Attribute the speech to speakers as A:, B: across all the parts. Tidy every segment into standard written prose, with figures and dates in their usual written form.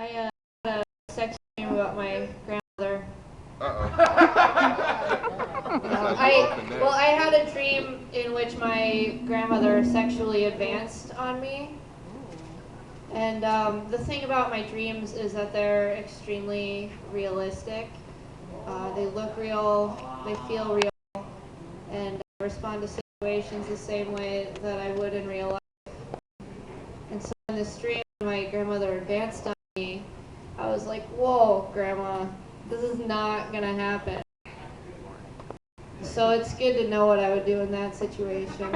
A: I had a sex dream about my grandmother. I had a dream in which my grandmother sexually advanced on me. And the thing about my dreams is that they're extremely realistic. They look real, they feel real, and I respond to situations the same way that I would in real life. And so in this dream, when my grandmother advanced on me, I was like, whoa, Grandma, this is not going to happen. So it's good to know what I would do in that situation.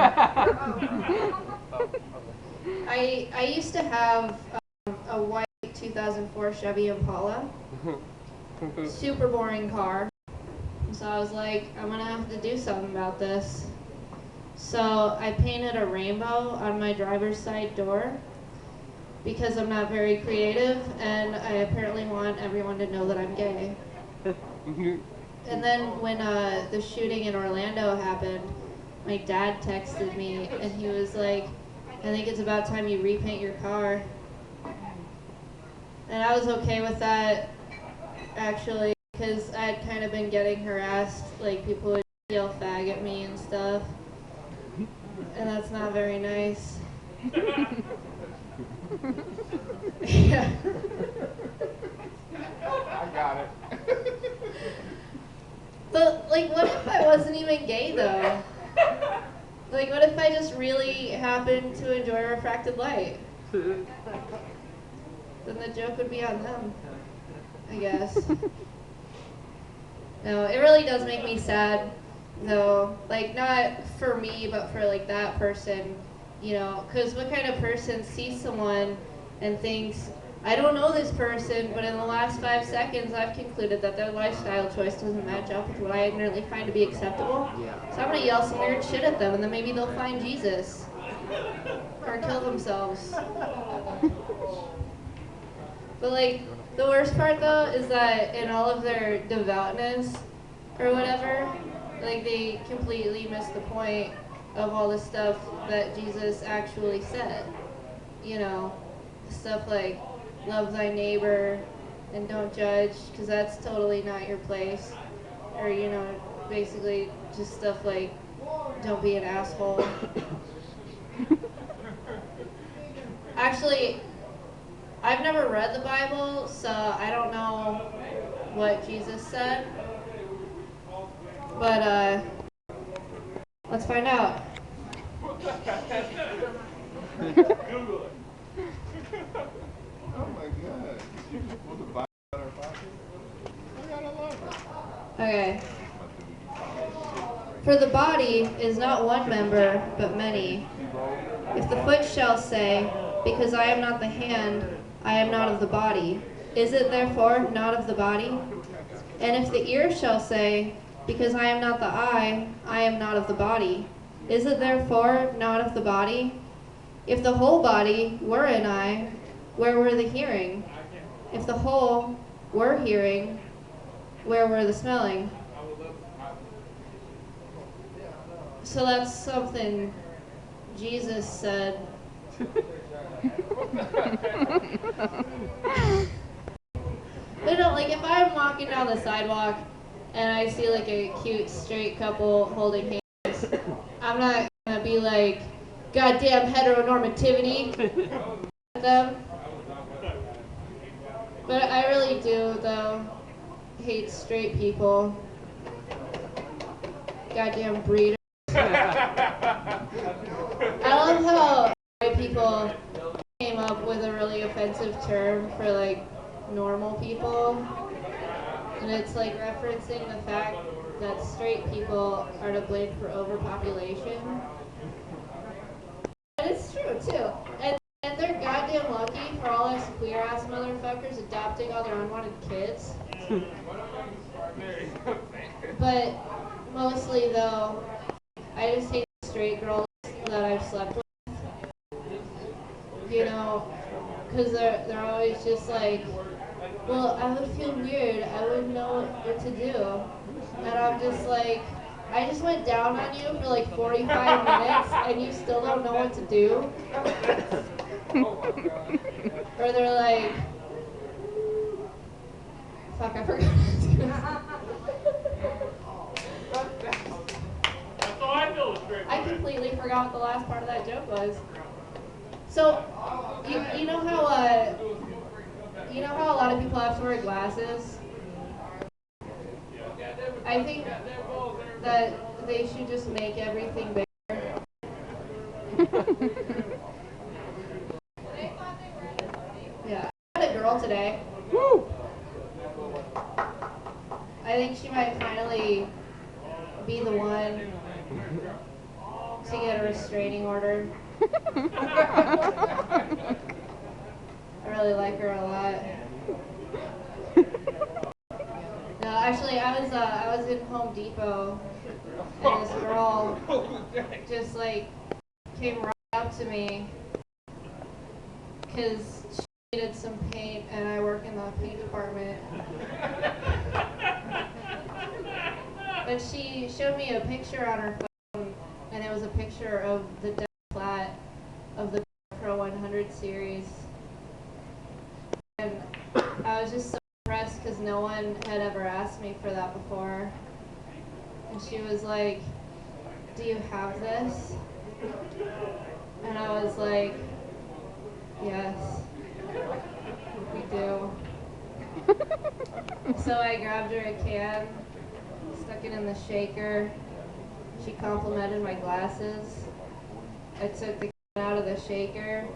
A: I used to have a white 2004 Chevy Impala. Super boring car. So I was like, I'm going to have to do something about this. So I painted a rainbow on my driver's side door because I'm not very creative and I apparently want everyone to know that I'm gay. And then when the shooting in Orlando happened, my dad texted me and he was like, I think it's about time you repaint your car. And I was okay with that, actually, because I had kind of been getting harassed. Like, people would yell fag at me and stuff. And that's not very nice. Yeah.
B: I got it.
A: But, like, what if I wasn't even gay, though? Like, what if I just really happened to enjoy refracted light? Then the joke would be on them, I guess. No, it really does make me sad, though. Like, not for me, but for, like, that person, you know. Because what kind of person sees someone and thinks, I don't know this person, but in the last 5 seconds, I've concluded that their lifestyle choice doesn't match up with what I ignorantly find to be acceptable. So I'm going to yell some weird shit at them, and then maybe they'll find Jesus. Or kill themselves. But, like, the worst part, though, is that in all of their devoutness, or whatever, like, they completely miss the point of all the stuff that Jesus actually said. You know, stuff like, love thy neighbor, and don't judge, because that's totally not your place. Or, you know, basically just stuff like, don't be an asshole. Actually, I've never read the Bible, so I don't know what Jesus said. But, let's find out.
B: Google it. Oh my God. You just pulled the Bible out of our pocket? I gotta love it.
A: Okay. For the body is not one member, but many. If the foot shall say, because I am not the hand, I am not of the body, is it therefore not of the body? And if the ear shall say, because I am not the eye, I am not of the body, is it therefore not of the body? If the whole body were an eye, where were the hearing? If the whole were hearing, where were the smelling? So that's something Jesus said. But no, like if I'm walking down the sidewalk and I see like a cute straight couple holding hands, I'm not gonna be like, goddamn heteronormativity at them. But I really do, though, hate straight people. Goddamn breeders. I love how white people came up with a really offensive term for like normal people, and it's like referencing the fact that straight people are to blame for overpopulation. And it's true too. And they're goddamn lucky for all us queer ass motherfuckers adopting all their unwanted kids. But mostly though, I just hate straight girls that I've slept with. You know, because they're always just like, well, I would feel weird. I wouldn't know what to do. And I'm just like, I just went down on you for like 45 minutes and you still don't know what to do. Or they're like, Fuck, I forgot.
B: That's all I feel is straight.
A: I completely forgot what the last part of that joke was. So, you know how a lot of people have to wear glasses? I think that they should just make everything bigger. Yeah, I met a girl today.
C: Woo!
A: I think she might finally be the one to get a restraining order. I really like her a lot. No, actually, I was in Home Depot, and this girl just like came right up to me because she needed some paint, and I work in the paint department. But she showed me a picture on her phone, and it was a picture of the dead flat of the Pro 100 series. And I was just so impressed because no one had ever asked me for that before. And she was like, "Do you have this?" And I was like, "Yes, we do." So I grabbed her a can, stuck it in the shaker. She complimented my glasses. I took the can out of the shaker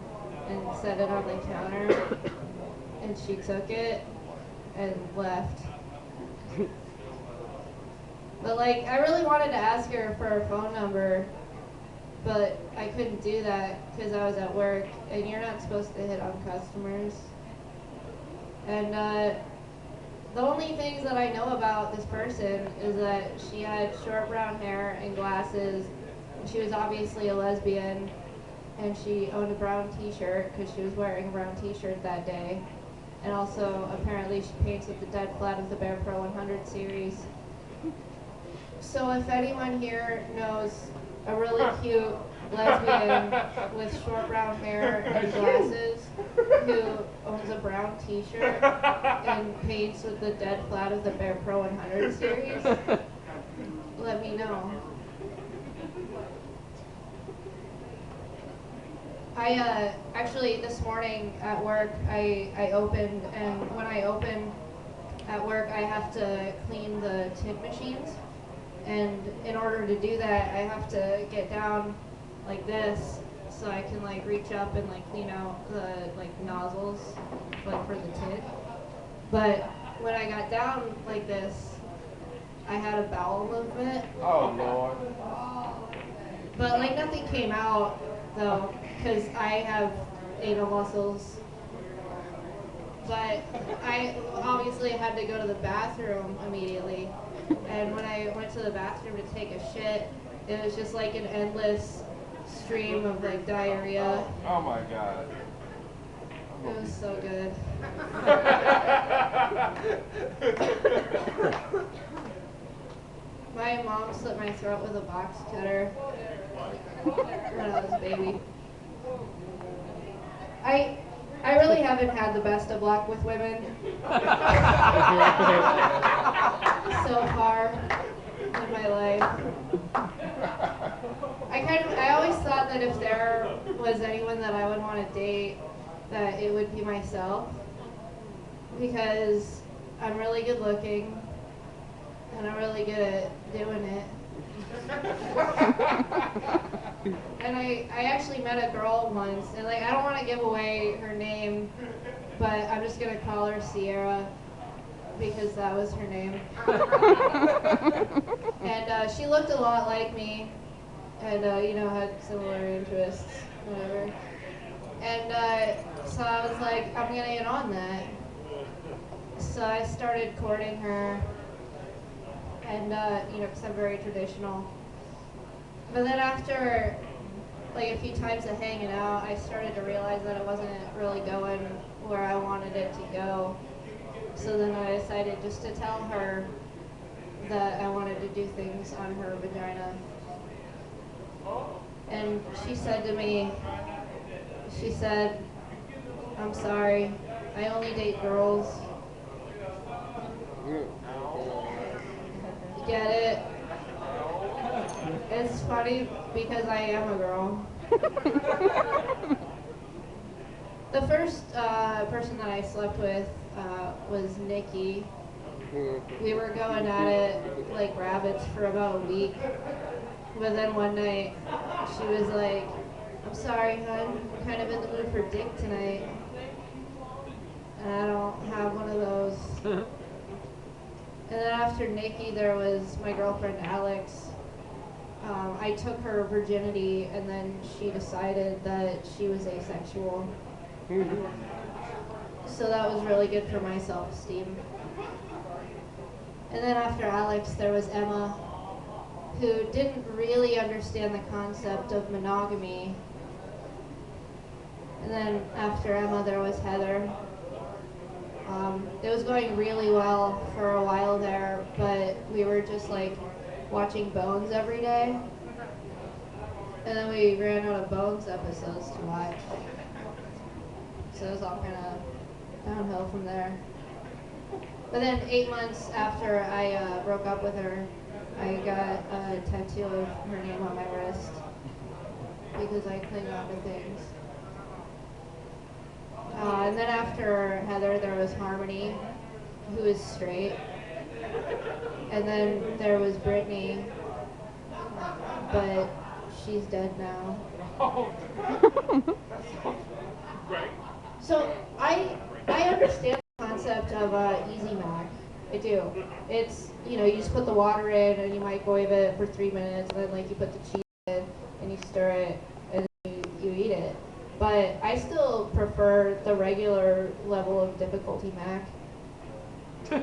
A: and set it on the counter, and she took it and left. But like, I really wanted to ask her for her phone number, but I couldn't do that because I was at work, and you're not supposed to hit on customers. And the only things that I know about this person is that she had short brown hair and glasses, and she was obviously a lesbian, and she owned a brown t-shirt because she was wearing a brown t-shirt that day. And also, apparently, she paints with the dead flat of the Bear Pro 100 series. So if anyone here knows a really cute lesbian with short brown hair and glasses who owns a brown t-shirt and paints with the dead flat of the Bear Pro 100 series, let me know. I actually this morning at work I opened, and when I open at work I have to clean the tint machines, and in order to do that I have to get down like this so I can like reach up and like clean out the like nozzles like for the tint. But when I got down like this, I had a bowel movement.
B: Oh, Lord.
A: But like nothing came out though, because I have anal muscles. But I obviously had to go to the bathroom immediately. And when I went to the bathroom to take a shit, it was just like an endless stream of like diarrhea.
B: Oh, my God.
A: It was so good. My mom slit my throat with a box cutter when I was a baby. I really haven't had the best of luck with women so far in my life. I always thought that if there was anyone that I would want to date, that it would be myself, because I'm really good looking and I'm really good at doing it. And I actually met a girl once, and like I don't want to give away her name, but I'm just gonna call her Sierra because that was her name. And she looked a lot like me, and you know, had similar interests, whatever. And so I was like, I'm gonna get on that. So I started courting her, and you know, because I'm very traditional. But then after like a few times of hanging out, I started to realize that it wasn't really going where I wanted it to go. So then I decided just to tell her that I wanted to do things on her vagina. And she said to me, she said, "I'm sorry, I only date girls." Get it? It's funny because I am a girl. The first person that I slept with was Nikki. We were going at it like rabbits for about a week. But then one night, she was like, "I'm sorry, hon. I'm kind of in the mood for dick tonight. And I don't have one of those." And then after Nikki, there was my girlfriend Alex. I took her virginity, and then she decided that she was asexual. So that was really good for my self-esteem. And then after Alex, there was Emma, who didn't really understand the concept of monogamy. And then after Emma, there was Heather. It was going really well for a while there, but we were just like watching Bones every day. And then we ran out of Bones episodes to watch. So it was all kind of downhill from there. But then 8 months after I broke up with her, I got a tattoo of her name on my wrist because I cling on to things. And then after Heather, there was Harmony, who is straight. And then there was Brittany, but she's dead now. So I understand the concept of Easy Mac. I do. It's, you just put the water in and you microwave it for 3 minutes, and then like you put the cheese in and you stir it and you eat it. But I still prefer the regular level of difficulty Mac. I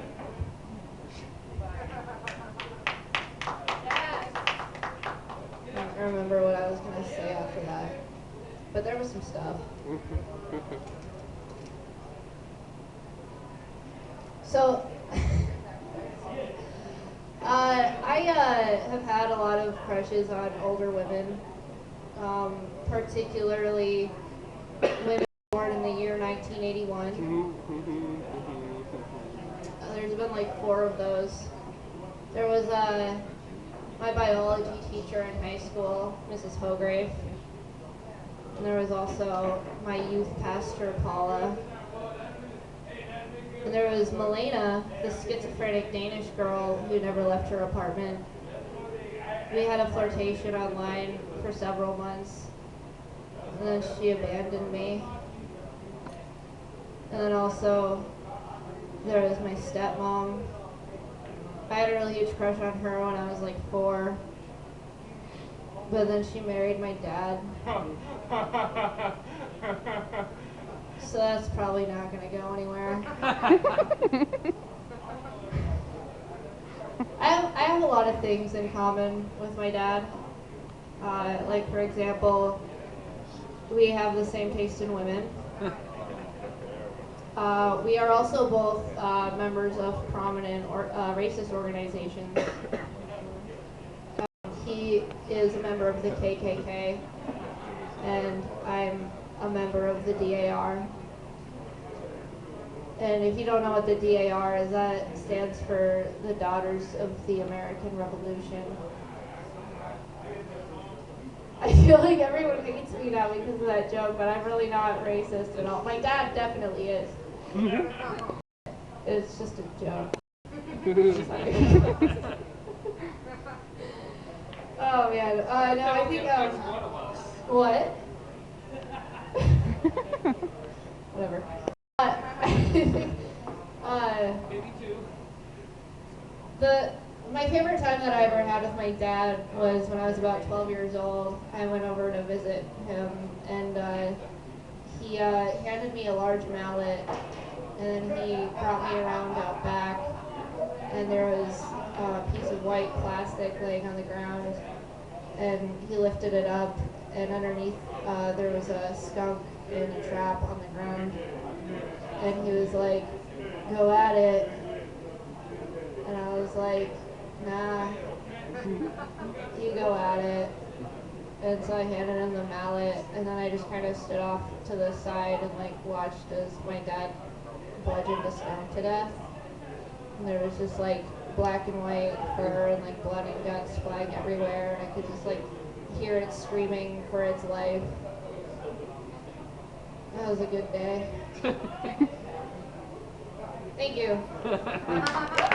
A: don't remember what I was going to say after that. But there was some stuff. So, I have had a lot of crushes on older women, particularly women born in the year 1981. There's been like 4 of those. There was my biology teacher in high school, Mrs. Hograve. And there was also my youth pastor, Paula. And there was Milena, the schizophrenic Danish girl who never left her apartment. We had a flirtation online for several months. And then she abandoned me. And then also, there was my stepmom. I had a really huge crush on her when I was like 4. But then she married my dad. So that's probably not going to go anywhere. I have a lot of things in common with my dad. Like, for example, we have the same taste in women. We are also both members of prominent racist organizations. He is a member of the KKK, and I'm a member of the DAR. And if you don't know what the DAR is, that stands for the Daughters of the American Revolution. I feel like everyone hates me now because of that joke, but I'm really not racist at all. My dad definitely is. It's just a joke. Oh man, no, I think, what? Whatever. My favorite time that I ever had with my dad was when I was about 12 years old. I went over to visit him, and he handed me a large mallet, and then he brought me around out back, and there was a piece of white plastic laying on the ground, and he lifted it up, and underneath there was a skunk in a trap on the ground, and he was like, "Go at it," and I was like, "Nah, you go at it." And so I handed him the mallet, and then I just kind of stood off to the side and like watched as my dad bludgeoned a skunk to death. And there was just like black and white fur and like blood and guts flying everywhere, and I could just like hear it screaming for its life. That was a good day. Thank you.